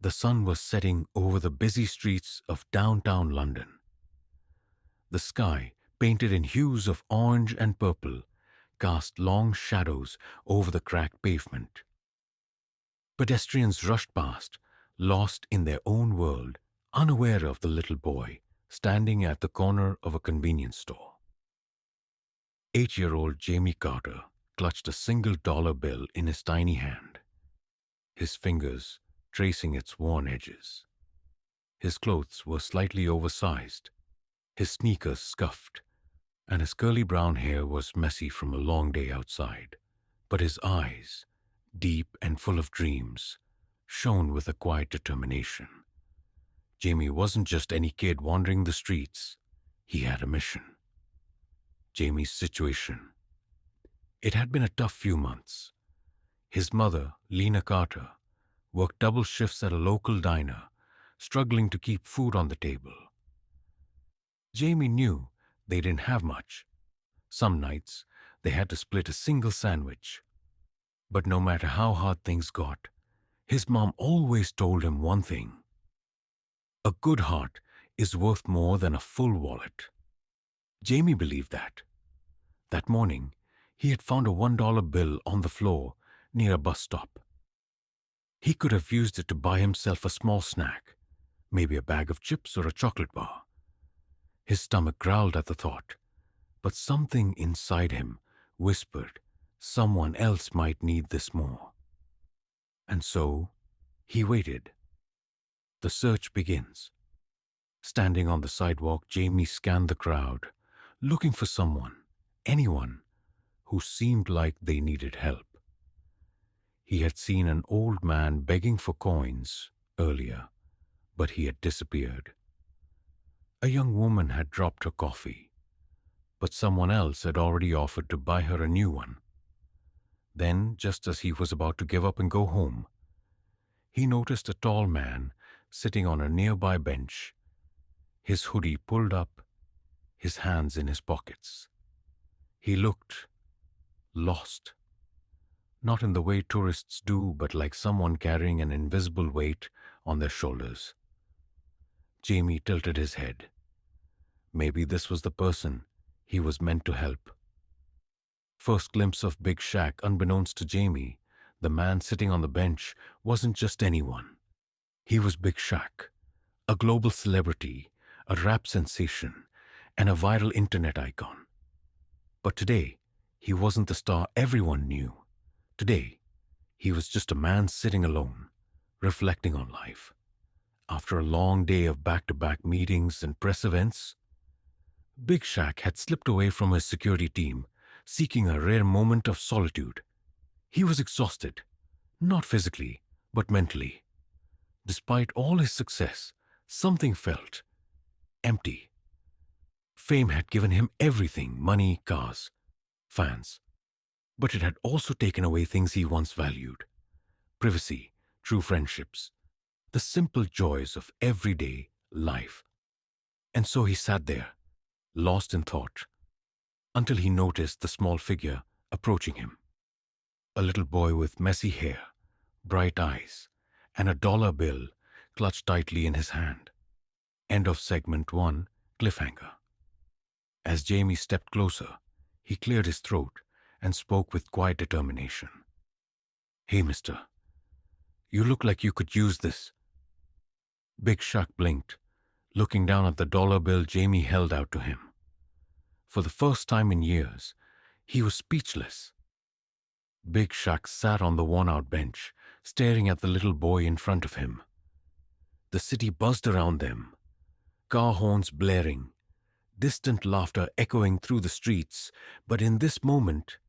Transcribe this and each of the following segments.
The sun was setting over the busy streets of downtown London. The sky, painted in hues of orange and purple, cast long shadows over the cracked pavement. Pedestrians rushed past, lost in their own world, unaware of the little boy standing at the corner of a convenience store. 8-year-old Jamie Carter clutched a single-dollar bill in his tiny hand, his fingers tracing its worn edges. His clothes were slightly oversized, his sneakers scuffed, and his curly brown hair was messy from a long day outside. But his eyes, deep and full of dreams, shone with a quiet determination. Jamie wasn't just any kid wandering the streets. He had a mission. Jamie's situation. It had been a tough few months. His mother, Lena Carter, worked double shifts at a local diner, struggling to keep food on the table. Jamie knew they didn't have much. Some nights, they had to split a single sandwich. But no matter how hard things got, his mom always told him one thing: a good heart is worth more than a full wallet. Jamie believed that. That morning, he had found a $1 bill on the floor near a bus stop. He could have used it to buy himself a small snack, maybe a bag of chips or a chocolate bar. His stomach growled at the thought, but something inside him whispered someone else might need this more. And so, he waited. The search begins. Standing on the sidewalk, Jamie scanned the crowd, looking for someone, anyone, who seemed like they needed help. He had seen an old man begging for coins earlier, but he had disappeared. A young woman had dropped her coffee, but someone else had already offered to buy her a new one. Then, just as he was about to give up and go home, he noticed a tall man sitting on a nearby bench, his hoodie pulled up, his hands in his pockets. He looked lost. Not in the way tourists do, but like someone carrying an invisible weight on their shoulders. Jamie tilted his head. Maybe this was the person he was meant to help. First glimpse of Big Shaq, unbeknownst to Jamie, the man sitting on the bench wasn't just anyone. He was Big Shaq, a global celebrity, a rap sensation, and a viral internet icon. But today, he wasn't the star everyone knew. Today, he was just a man sitting alone, reflecting on life. After a long day of back-to-back meetings and press events, Big Shaq had slipped away from his security team, seeking a rare moment of solitude. He was exhausted, not physically, but mentally. Despite all his success, something felt empty. Fame had given him everything: money, cars, fans. But it had also taken away things he once valued: privacy, true friendships, the simple joys of everyday life. And so he sat there, lost in thought, until he noticed the small figure approaching him. A little boy with messy hair, bright eyes, and a dollar bill clutched tightly in his hand. End of segment 1, cliffhanger. As Jamie stepped closer, he cleared his throat and spoke with quiet determination. "Hey, mister, you look like you could use this." Big Shaq blinked, looking down at the dollar bill Jamie held out to him. For the first time in years, he was speechless. Big Shaq sat on the worn-out bench, staring at the little boy in front of him. The city buzzed around them, car horns blaring, distant laughter echoing through the streets, but in this moment,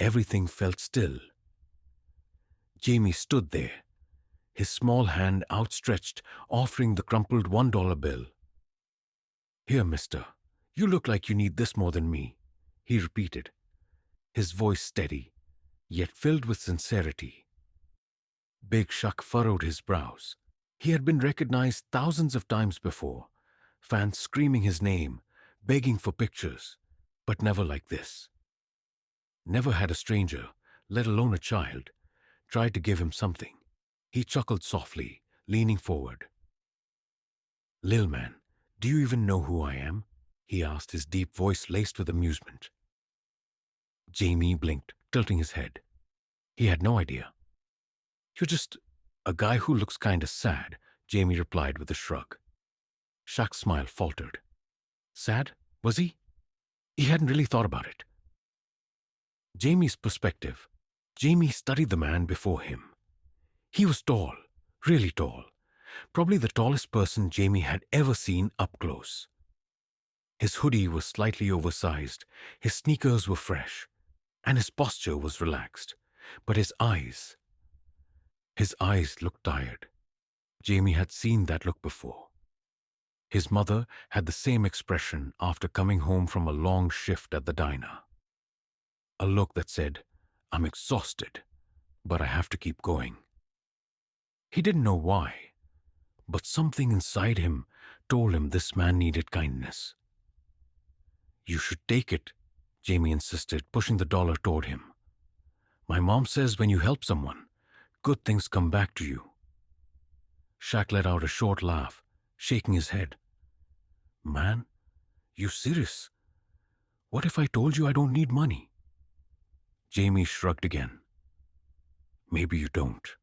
everything felt still. Jamie stood there, his small hand outstretched, offering the crumpled $1 bill. "Here, mister, you look like you need this more than me," he repeated, his voice steady, yet filled with sincerity. Big Shaq furrowed his brows. He had been recognized thousands of times before, fans screaming his name, begging for pictures, but never like this. Never had a stranger, let alone a child, tried to give him something. He chuckled softly, leaning forward. "Lil man, do you even know who I am?" he asked, his deep voice laced with amusement. Jamie blinked, tilting his head. He had no idea. "You're just a guy who looks kinda sad," Jamie replied with a shrug. Shaq's smile faltered. Sad? Was he? He hadn't really thought about it. Jamie's perspective. Jamie studied the man before him. He was tall, really tall, probably the tallest person Jamie had ever seen up close. His hoodie was slightly oversized, his sneakers were fresh, and his posture was relaxed. But his eyes looked tired. Jamie had seen that look before. His mother had the same expression after coming home from a long shift at the diner. A look that said, "I'm exhausted, but I have to keep going." He didn't know why, but something inside him told him this man needed kindness. "You should take it," Jamie insisted, pushing the dollar toward him. "My mom says when you help someone, good things come back to you." Shaq let out a short laugh, shaking his head. "Man, you serious? What if I told you I don't need money?" Jamie shrugged again. "Maybe you don't.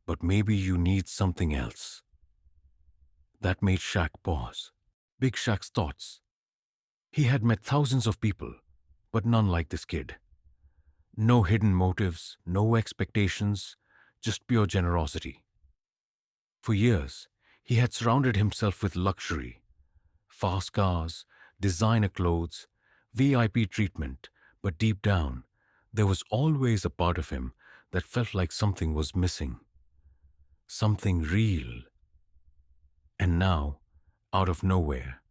But maybe you need something else." That made Shaq pause. Big Shaq's thoughts. He had met thousands of people, but none like this kid. No hidden motives, no expectations, just pure generosity. For years, he had surrounded himself with luxury, fast cars, designer clothes, VIP treatment, but deep down, there was always a part of him that felt like something was missing. Something real. And now, out of nowhere,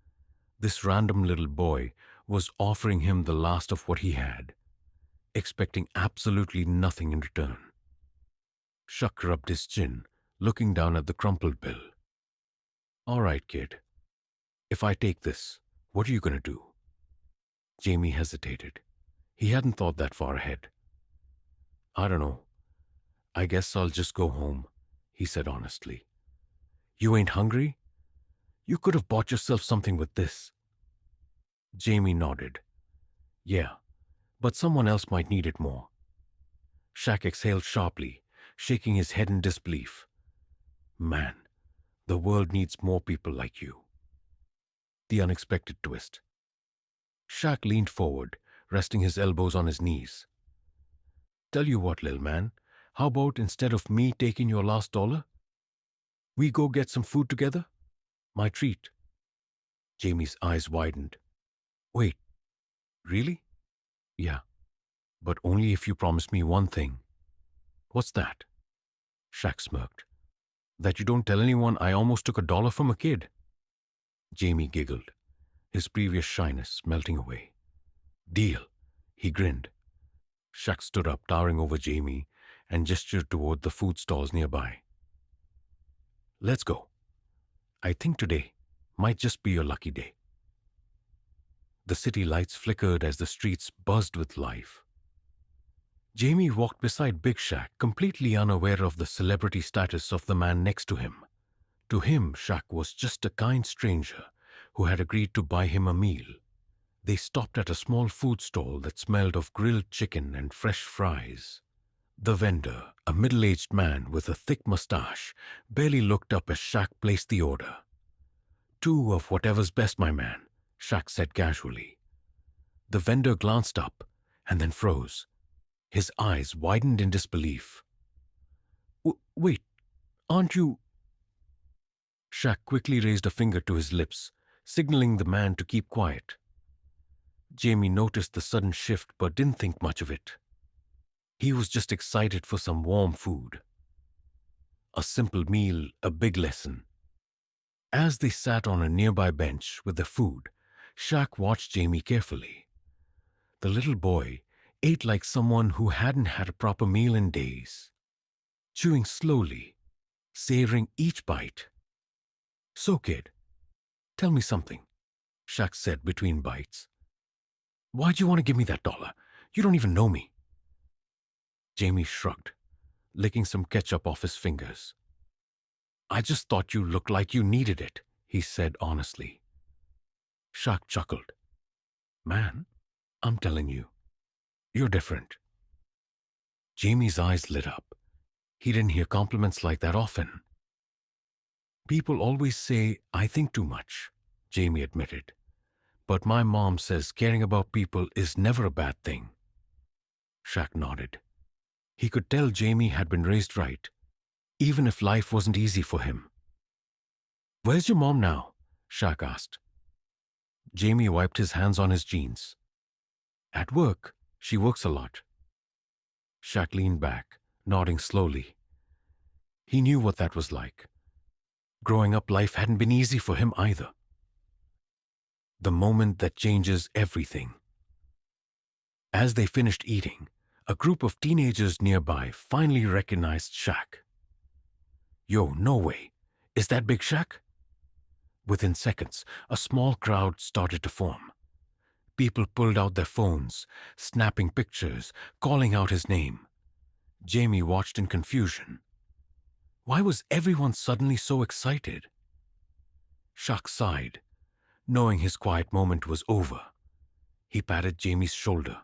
this random little boy was offering him the last of what he had, expecting absolutely nothing in return. Shaq rubbed his chin, looking down at the crumpled bill. "All right, kid. If I take this, what are you going to do?" Jamie hesitated. He hadn't thought that far ahead. "I don't know. I guess I'll just go home," he said honestly. "You ain't hungry? You could have bought yourself something with this." Jamie nodded. "Yeah, but someone else might need it more." Shaq exhaled sharply, shaking his head in disbelief. "Man, the world needs more people like you." The unexpected twist. Shaq leaned forward, resting his elbows on his knees. "Tell you what, lil man, how about instead of me taking your last dollar, we go get some food together? My treat." Jamie's eyes widened. "Wait, really?" "Yeah, but only if you promise me one thing." "What's that?" Shaq smirked. "That you don't tell anyone I almost took $1 from a kid." Jamie giggled, his previous shyness melting away. "Deal," he grinned. Shaq stood up, towering over Jamie, and gestured toward the food stalls nearby. "Let's go. I think today might just be your lucky day." The city lights flickered as the streets buzzed with life. Jamie walked beside Big Shaq, completely unaware of the celebrity status of the man next to him. To him, Shaq was just a kind stranger who had agreed to buy him a meal. They stopped at a small food stall that smelled of grilled chicken and fresh fries. The vendor, a middle-aged man with a thick mustache, barely looked up as Shaq placed the order. "Two of whatever's best, my man," Shaq said casually. The vendor glanced up and then froze. His eyes widened in disbelief. Wait, aren't you—" Shaq quickly raised a finger to his lips, signaling the man to keep quiet. Jamie noticed the sudden shift but didn't think much of it. He was just excited for some warm food. A simple meal, a big lesson. As they sat on a nearby bench with their food, Shaq watched Jamie carefully. The little boy ate like someone who hadn't had a proper meal in days, chewing slowly, savoring each bite. "So, kid, tell me something," Shaq said between bites. "Why'd you want to give me that dollar? You don't even know me." Jamie shrugged, licking some ketchup off his fingers. I just thought you looked like you needed it, he said honestly. Shaq chuckled. Man, I'm telling you, you're different. Jamie's eyes lit up. He didn't hear compliments like that often. People always say I think too much, Jamie admitted. But my mom says caring about people is never a bad thing. Shaq nodded. He could tell Jamie had been raised right, even if life wasn't easy for him. Where's your mom now? Shaq asked. Jamie wiped his hands on his jeans. At work. She works a lot. Shaq leaned back, nodding slowly. He knew what that was like. Growing up, life hadn't been easy for him either. The moment that changes everything. As they finished eating, a group of teenagers nearby finally recognized Shaq. Yo, no way. Is that Big Shaq? Within seconds, a small crowd started to form. People pulled out their phones, snapping pictures, calling out his name. Jamie watched in confusion. Why was everyone suddenly so excited? Shaq sighed, knowing his quiet moment was over. He patted Jamie's shoulder.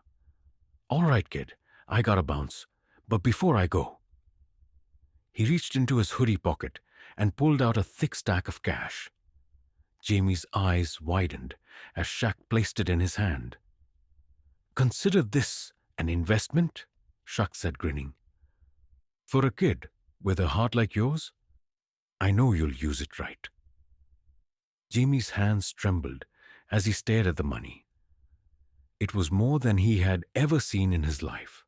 All right, kid, I gotta bounce, but before I go. He reached into his hoodie pocket and pulled out a thick stack of cash. Jamie's eyes widened as Shaq placed it in his hand. Consider this an investment, Shaq said, grinning. For a kid with a heart like yours, I know you'll use it right. Jamie's hands trembled as he stared at the money. It was more than he had ever seen in his life.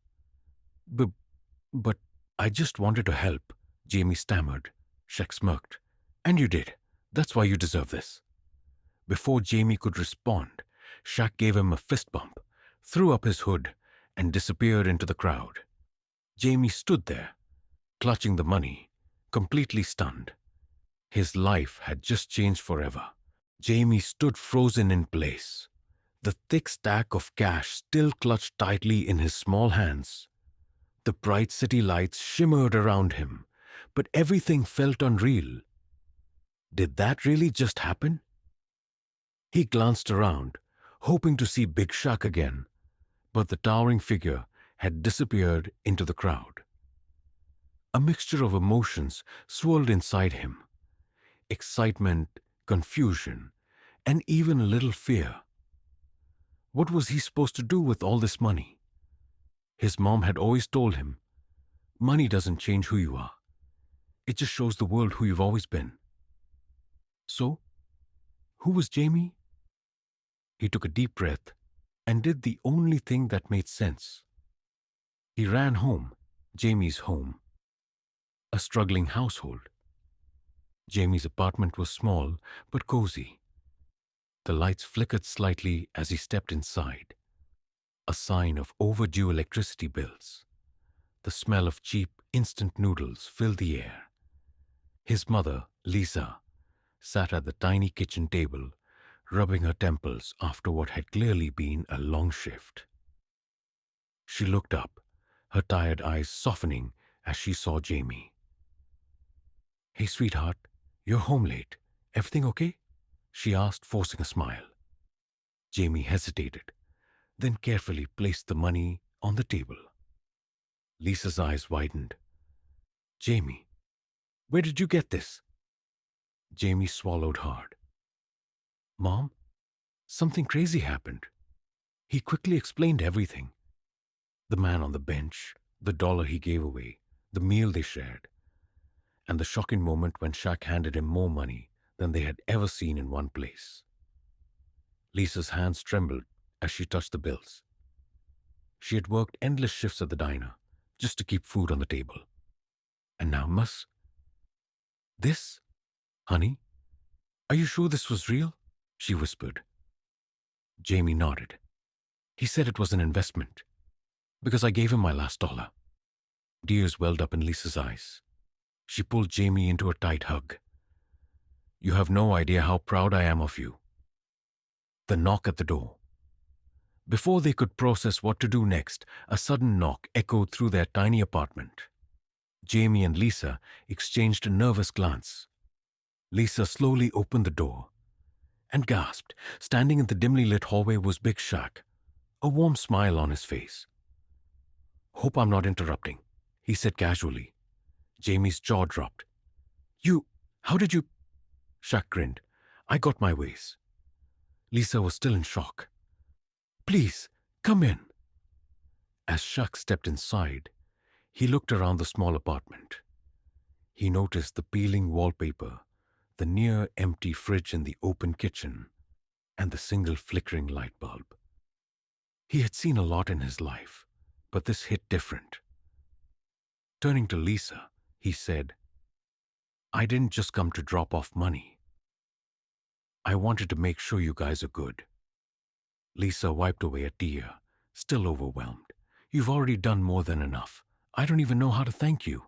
But I just wanted to help, Jamie stammered. Shaq smirked. And you did. That's why you deserve this. Before Jamie could respond, Shaq gave him a fist bump, threw up his hood, and disappeared into the crowd. Jamie stood there, clutching the money, completely stunned. His life had just changed forever. Jamie stood frozen in place, the thick stack of cash still clutched tightly in his small hands. The bright city lights shimmered around him, but everything felt unreal. Did that really just happen? He glanced around, hoping to see Big Shaq again, but the towering figure had disappeared into the crowd. A mixture of emotions swirled inside him. Excitement, confusion, and even a little fear. What was he supposed to do with all this money? His mom had always told him, money doesn't change who you are. It just shows the world who you've always been. So, who was Jamie? He took a deep breath and did the only thing that made sense. He ran home, Jamie's home. A struggling household. Jamie's apartment was small but cozy. The lights flickered slightly as he stepped inside, a sign of overdue electricity bills. The smell of cheap instant noodles filled the air. His mother, Lisa, sat at the tiny kitchen table, rubbing her temples after what had clearly been a long shift. She looked up, her tired eyes softening as she saw Jamie. "Hey, sweetheart, you're home late. Everything okay?" she asked, forcing a smile. Jamie hesitated, then carefully placed the money on the table. Lisa's eyes widened. "Jamie, where did you get this?" Jamie swallowed hard. "Mom, something crazy happened." He quickly explained everything. The man on the bench, the dollar he gave away, the meal they shared, and the shocking moment when Shaq handed him more money than they had ever seen in one place. Lisa's hands trembled as she touched the bills. She had worked endless shifts at the diner just to keep food on the table. And now this? Honey, are you sure this was real? She whispered. Jamie nodded. He said it was an investment, because I gave him my last dollar. Tears welled up in Lisa's eyes. She pulled Jamie into a tight hug. "You have no idea how proud I am of you." The knock at the door. Before they could process what to do next, a sudden knock echoed through their tiny apartment. Jamie and Lisa exchanged a nervous glance. Lisa slowly opened the door and gasped. Standing in the dimly lit hallway was Big Shaq, a warm smile on his face. "Hope I'm not interrupting," he said casually. Jamie's jaw dropped. "You, how did you—" Shaq grinned. "I got my ways." Lisa was still in shock. "Please, come in." As Shaq stepped inside, he looked around the small apartment. He noticed the peeling wallpaper, the near-empty fridge in the open kitchen, and the single flickering light bulb. He had seen a lot in his life, but this hit different. Turning to Lisa, he said, "I didn't just come to drop off money. I wanted to make sure you guys are good." Lisa wiped away a tear, still overwhelmed. "You've already done more than enough. I don't even know how to thank you."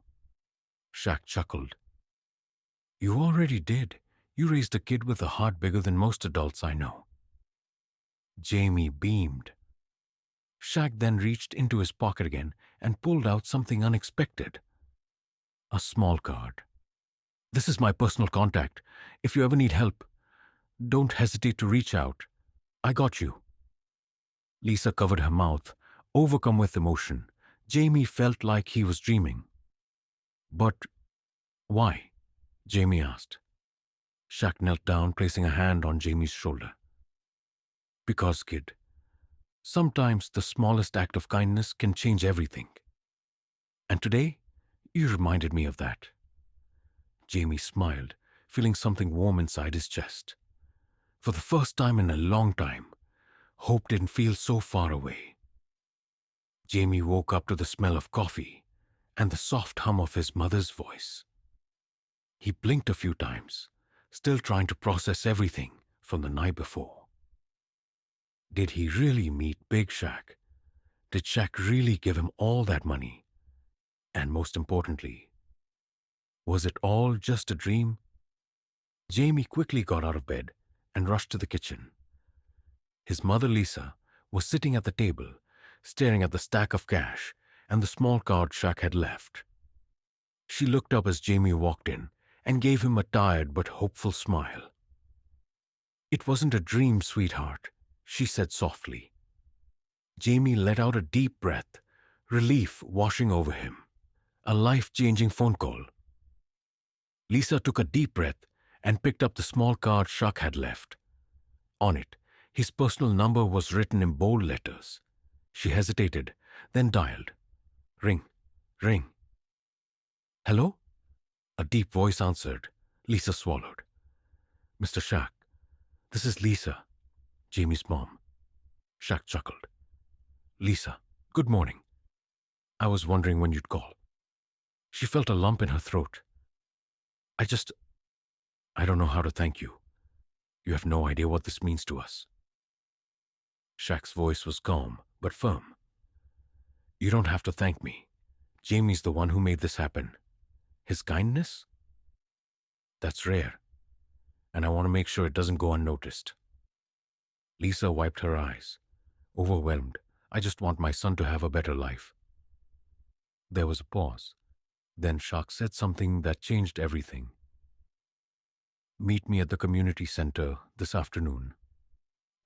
Shaq chuckled. "You already did. You raised a kid with a heart bigger than most adults I know." Jamie beamed. Shaq then reached into his pocket again and pulled out something unexpected. A small card. "This is my personal contact. If you ever need help, don't hesitate to reach out. I got you." Lisa covered her mouth, overcome with emotion. Jamie felt like he was dreaming. "But why?" Jamie asked. Shaq knelt down, placing a hand on Jamie's shoulder. "Because, kid, sometimes the smallest act of kindness can change everything. And today, you reminded me of that." Jamie smiled, feeling something warm inside his chest. For the first time in a long time, hope didn't feel so far away. Jamie woke up to the smell of coffee and the soft hum of his mother's voice. He blinked a few times, still trying to process everything from the night before. Did he really meet Big Shaq? Did Shaq really give him all that money? And most importantly, was it all just a dream? Jamie quickly got out of bed and rushed to the kitchen. His mother, Lisa, was sitting at the table, staring at the stack of cash and the small card Shaq had left. She looked up as Jamie walked in and gave him a tired but hopeful smile. "It wasn't a dream, sweetheart," she said softly. Jamie let out a deep breath, relief washing over him. A life-changing phone call. Lisa took a deep breath and picked up the small card Shaq had left. On it, his personal number was written in bold letters. She hesitated, then dialed. Ring, ring. "Hello?" A deep voice answered. Lisa swallowed. "Mr. Shaq, this is Lisa, Jamie's mom." Shaq chuckled. "Lisa, good morning. I was wondering when you'd call." She felt a lump in her throat. I don't know how to thank you. You have no idea what this means to us." Shaq's voice was calm, but firm. "You don't have to thank me. Jamie's the one who made this happen. His kindness? That's rare, and I want to make sure it doesn't go unnoticed." Lisa wiped her eyes. Overwhelmed. "I just want my son to have a better life." There was a pause. Then Shaq said something that changed everything. "Meet me at the community center this afternoon.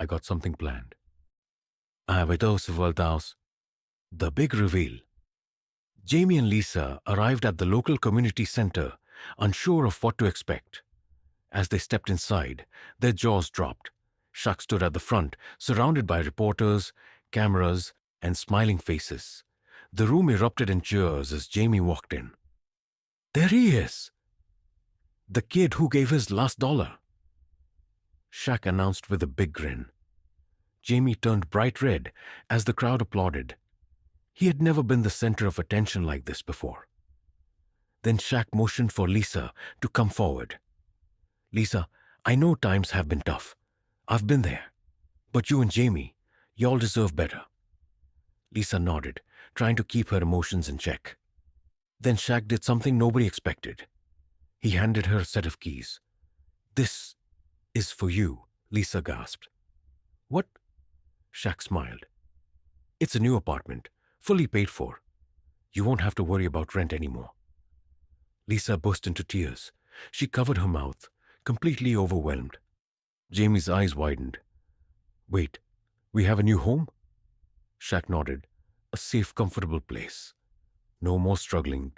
I got something planned." The big reveal. Jamie and Lisa arrived at the local community center, unsure of what to expect. As they stepped inside, their jaws dropped. Shaq stood at the front, surrounded by reporters, cameras, and smiling faces. The room erupted in cheers as Jamie walked in. "There he is! The kid who gave his last dollar," Shaq announced with a big grin. Jamie turned bright red as the crowd applauded. He had never been the center of attention like this before. Then Shaq motioned for Lisa to come forward. "Lisa, I know times have been tough. I've been there. But you and Jamie, y'all deserve better." Lisa nodded, trying to keep her emotions in check. Then Shaq did something nobody expected. He handed her a set of keys. "This is for you," Lisa gasped. "What?" Shaq smiled. "It's a new apartment, fully paid for. You won't have to worry about rent anymore." Lisa burst into tears. She covered her mouth, completely overwhelmed. Jamie's eyes widened. Wait, we have a new home? Shaq nodded. A safe, comfortable place. No more struggling.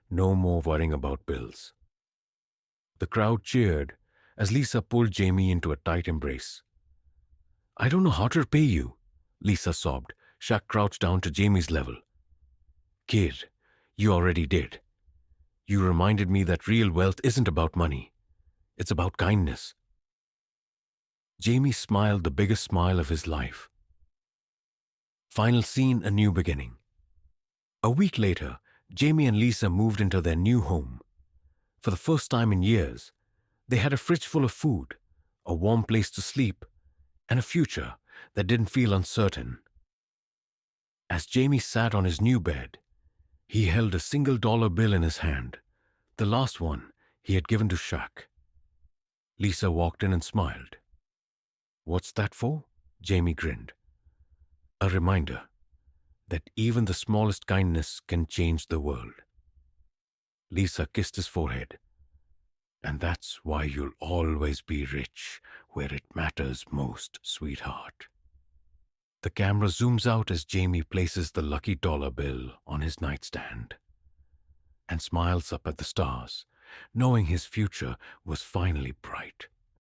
No more worrying about bills. The crowd cheered as Lisa pulled Jamie into a tight embrace. I don't know how to repay you, Lisa sobbed. Shaq crouched down to Jamie's level. Kid, you already did. You reminded me that real wealth isn't about money. It's about kindness. Jamie smiled the biggest smile of his life. Final scene, a new beginning. A week later, Jamie and Lisa moved into their new home. For the first time in years, they had a fridge full of food, a warm place to sleep, and a future that didn't feel uncertain. As Jamie sat on his new bed, he held a $1 bill in his hand, the last one he had given to Shaq. Lisa walked in and smiled. What's that for? Jamie grinned. A reminder that even the smallest kindness can change the world. Lisa kissed his forehead. And that's why you'll always be rich where it matters most, sweetheart. The camera zooms out as Jamie places the lucky dollar bill on his nightstand and smiles up at the stars, knowing his future was finally bright.